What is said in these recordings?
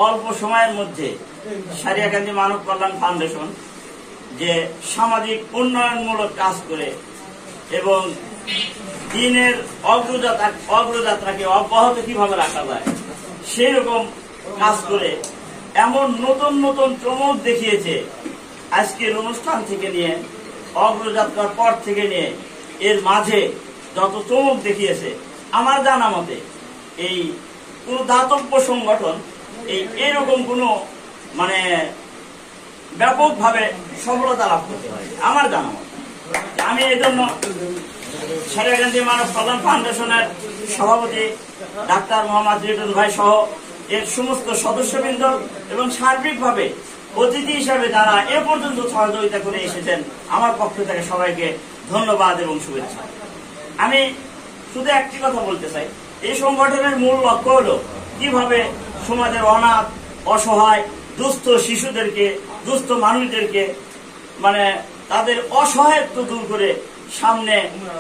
অল্প সময়ের মধ্যে সারিয়াকান্দি মানব কল্যাণ ফাউন্ডেশন যে সামাজিক উন্নয়নমূলক কাজ করে এবং দিনের অগ্রযাত্রাকে অব্যাহত কিভাবে রাখা যায় সেই রকম কাজ করে এমন নতুন নতুন চমক দেখিয়েছে। আজকের অনুষ্ঠান থেকে নিয়ে অগ্রযাত্রার পর থেকে নিয়ে এর মাঝে যত চমক দেখিয়েছে, আমার জানা মতে এই কোন দাতব্য সংগঠন এইরকম কোন মানে ব্যাপকভাবে সফলতা লাভ করতে পারে আমার জানা মতে। আমি এই জন্য সারিয়াকান্দি মানব কল্যাণ ফাউন্ডেশনের সভাপতি ডাক্তার মোহাম্মদ রিটন ভাই সহ এর সমস্ত সদস্যবৃন্দ এবং সার্বিকভাবে অতিথি হিসাবে যারা এ পর্যন্ত সহযোগিতা করে এসেছেন, আমার পক্ষ থেকে সবাইকে ধন্যবাদ এবং শুভেচ্ছা। আমি শুধু একটি কথা বলতে চাই, এই সংগঠনের মূল লক্ষ্য হলো কিভাবে সমাজের অনাথ, অসহায়, দুস্থ শিশুদেরকে, দুস্থ মানুষদেরকে মানে তাদের অসহায়ত্ব দূর করে সামনে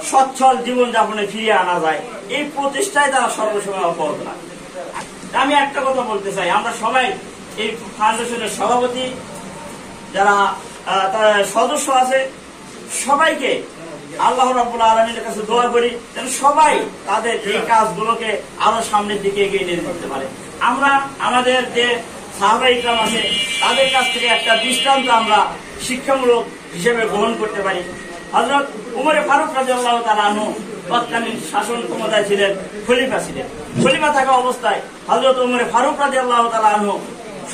সচ্ছল জীবনযাপনে ফিরিয়ে আনা যায়, এই প্রচেষ্টায় তারা সর্বসময় অব্যাহত রাখে। আমি একটা কথা বলতে চাই, আমরা সবাই এই ফাউন্ডেশনের সভাপতি যারা সদস্য আছে সবাইকে আল্লাহ রাব্বুল আলামিনের কাছে দোয়া করি যেন সবাই তাদের এই কাজগুলোকে আরো সামনের দিকে এগিয়ে নিয়ে যেতে পারে। আমরা আমাদের যে সাহাবায়ে ইকরাম আছে তাদের কাছ থেকে একটা দৃষ্টান্ত আমরা শিক্ষামূলক হিসেবে গ্রহণ করতে পারি। হযরত উমর ফারুক রাদিয়াল্লাহু তাআলা আনহু তৎকালীন শাসন ক্ষমতায় ছিলেন, খলিফা ছিলেন। খলিফা থাকা অবস্থায় হযরত উমর ফারুক রাদিয়াল্লাহু তাআলা আনহু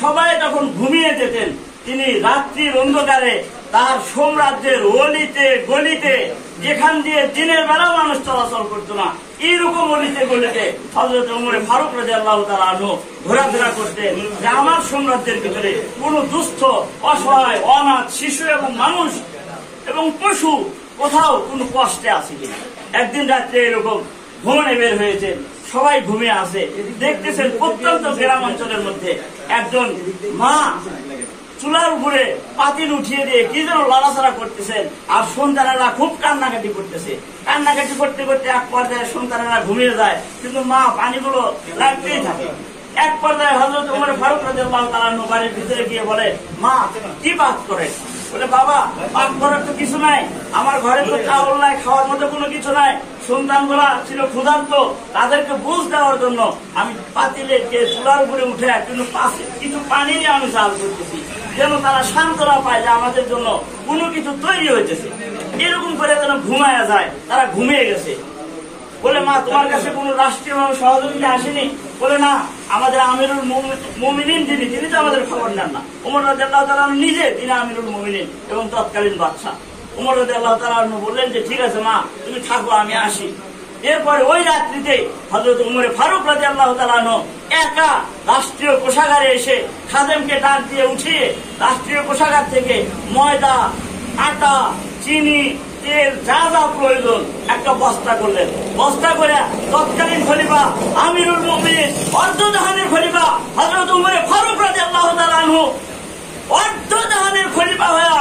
সবাই যখন ঘুমিয়ে যেতেন, তিনি রাত্রির অন্ধকারে তার সাম্রাজ্যের অলিতে গলিতে, যেখান দিয়ে দিনের বেলা মানুষ চলাচল করতো না, এইরকম অলিতে গলিতে হযরত উমর ফারুক রাদিয়াল্লাহু তাআলা আনহু ঘোরাফেরা করতেন যে আমার সাম্রাজ্যের ভিতরে কোন দুস্থ, অসহায়, অনাথ শিশু এবং মানুষ এবং পশু কোথাও কোন কষ্টে আছে কিনা। একদিন রাত্রে এরকম ভ্রমণে বের হয়েছেন, সবাই ঘুমিয়ে আছে, দেখতেছেন প্রত্যন্ত গ্রাম অঞ্চলের মধ্যে একজন মা চুলার উপরে পাতিল উঠিয়ে দিয়ে কি যেন লড়াচড়া করতেছেন, আর সন্তানেরা খুব কান্নাকাটি করতেছে। কান্নাকাটি করতে করতে এক পর্যায়ে সন্তানেরা ঘুমিয়ে যায়, কিন্তু মা পানিগুলো লাগতেই থাকে। এক পর্যায়ে হযরত উমর ফারুক রাদিয়াল্লাহু তাআলা আনহু বাড়ির ভিতরে গিয়ে বলে, মা কি পাক করে? বলে, বাবা পাক করার তো কিছু নাই, আমার ঘরে তো চাউল নাই, খাওয়ার মতো কোনো কিছু নাই, সন্তানগুলা ছিল ক্ষুধার্ত, তাদেরকে বুঝ দেওয়ার জন্য আমি পাতিলে চুলার উপরে উঠে কিন্তু কিছু পানি নিয়ে আমি চাল করতেছি, যেন তারা সান্ত্বনা পায় যে আমাদের জন্য কোনো কিছু তৈরি হইতেছে। এরকম করে যেন ঘুমায়া যায়, তারা ঘুমিয়ে গেছে। বলে, মা তোমার কাছে কোনো রাষ্ট্রীয় সহযোগিতা আসেনি? বলে, না, আমাদের আমিরুল মুমিনিন তিনি তো আমাদের খবর নেন না। উমর রাদিয়াল্লাহু তাআলা নিজে তিনি আমিরুল মুমিনিন এবং তৎকালীন বাদশা। উমর রাদিয়াল্লাহু তাআলা বললেন যে ঠিক আছে মা, তুমি থাকো, আমি আসি। এরপরে ওই রাত্রিতে হযরত উমর ফারুক রাদিয়াল্লাহু তাআলা একা রাষ্ট্রীয় কোষাগারে এসে খাদেমকে ডাক দিয়ে উঠিয়ে রাষ্ট্রীয় কোষাগার থেকে ময়দা, আটা, চিনি, তেল যা যা প্রয়োজন একটা বস্তা করলেন। বস্তা করে তৎকালীন খলিফা আমিরুল মুমিনিন অর্ধজাহানের খলিফা হযরত উমর ফারুক রাদিয়াল্লাহু তাআলা অর্ধজাহানের খলিফা হয়ে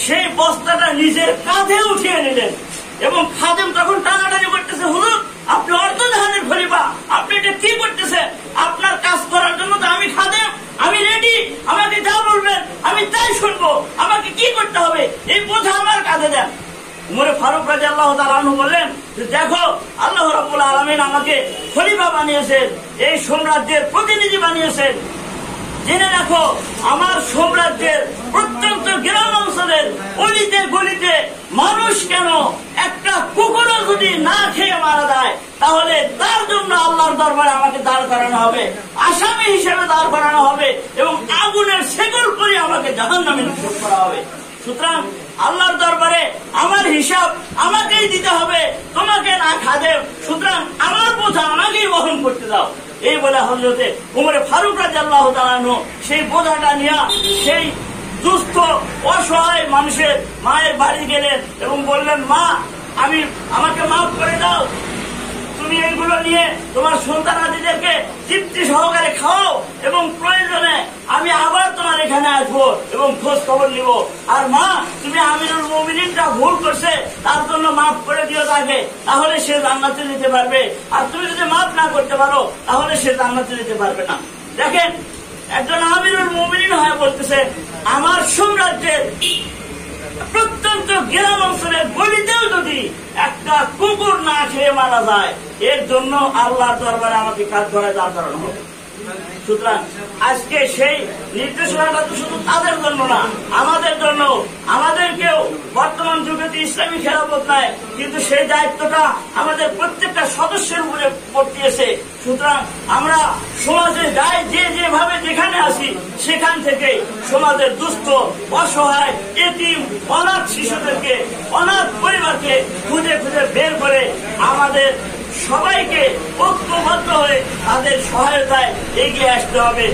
সেই বস্তাটা নিজের কাঁধে উঠিয়ে নিলেন এবং খাদেম তখন টানাটানি করতেছে, হুজুর আপনি অর্ধজাহানের খলিফা, আপনি এটা কি করতেছেন? আপনার কাজ করার জন্য তো আমি খাদেম, আমি রেডি, আমাকে যা বলবেন আমি তাই শুনবো, আমাকে কি করতে হবে এই বোঝা আমার কাঁধে দেন। উমর ফারুক রাদিয়াল্লাহু তাআলা আনহু বললেন, দেখো আল্লাহ রাব্বুল আলামিন আমাকে খলিফা বানিয়েছেন, এই সাম্রাজ্যের প্রতিনিধি বানিয়েছেন। জেনে রাখো আমার সাম্রাজ্যের প্রত্যন্ত গ্রাম অঞ্চলের অলিতে গলিতে মানুষ কেন একটা কুকুরও যদি না খেয়ে মারা যায় তাহলে তার জন্য আল্লাহর দরবারে আমাকে দাঁড় করানো হবে, আসামি হিসেবে দাঁড় করানো হবে এবং আগুনের শেকল করে আমাকে জাহান্নামে নিক্ষেপ করা হবে। সুতরাং আল্লাহর দরবারে আমার হিসাব আমাকেই দিতে হবে, তোমাকে না খাদেম। সুতরাং আমার বোঝা আমাকেই বহন করতে দাও। এই বলে হযরতে উমর ফারুক রাদিয়াল্লাহু তাআলা সেই বোঝাটা নিয়ে সেই দুস্থ অসহায় মানুষের মায়ের বাড়ি গেলেন এবং বললেন, মা আমাকে মাফ করে দাও, তুমি এইগুলো নিয়ে তোমার সন্তানাদিদেরকে তৃপ্তি সহকারে খাও এবং প্রয়োজনে আমি আবার তোমার এখানে আসবো এবং খোঁজ খবর নিব। আর মা তুমি আমিরুল মুমিনিনটা ভুল করছে তার জন্য মাফ করে দিও তাকে, তাহলে সে জান্নাতে যেতে পারবে। আর তুমি যদি মাফ না করতে পারো তাহলে সে জান্নাতে যেতে পারবে না। দেখেন একজন আমিরুল মুমিনিন হয়ে বলতেছে আমার সাম্রাজ্যের প্রত্যন্ত গ্রাম অঞ্চলের গলিতেও যদি একটা কুকুর না খেয়ে মারা যায়, এর জন্য আল্লাহর দরবারে আমাকে কাজ করে দাঁড় করানো হবে। সুতরাং আজকে সেই নির্দেশনাটা তো শুধু তাদের জন্য না, আমাদের জন্য। আমাদেরকেও বর্তমান যুগে তো ইসলামী খেলাফত নাই, কিন্তু সেই দায়িত্বটা আমাদের প্রত্যেকটা সদস্যের উপরে পড়তেছে। সুতরাং আমরা সমাজে যাই, যে যেভাবে যেখানে আসি, সেখান থেকে সমাজের দুস্থ, অসহায়, এতিম, অনাথ শিশুদেরকে, অনাথ পরিবারকে খুঁজে খুঁজে বের করে আমাদের সবাইকে ঐক্যবদ্ধ হয়ে তাদের সহায়তায় এগিয়ে আসতে হবে।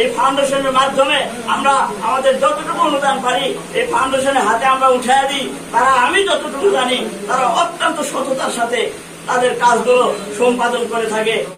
এই ফাউন্ডেশনের মাধ্যমে আমরা আমাদের যতটুকু অনুদান পারি এই ফাউন্ডেশনের হাতে আমরা উঠাইয়া দিই। তারা, আমি যতটুকু জানি, তারা অত্যন্ত সততার সাথে তাদের কাজগুলো সম্পাদন করে থাকে।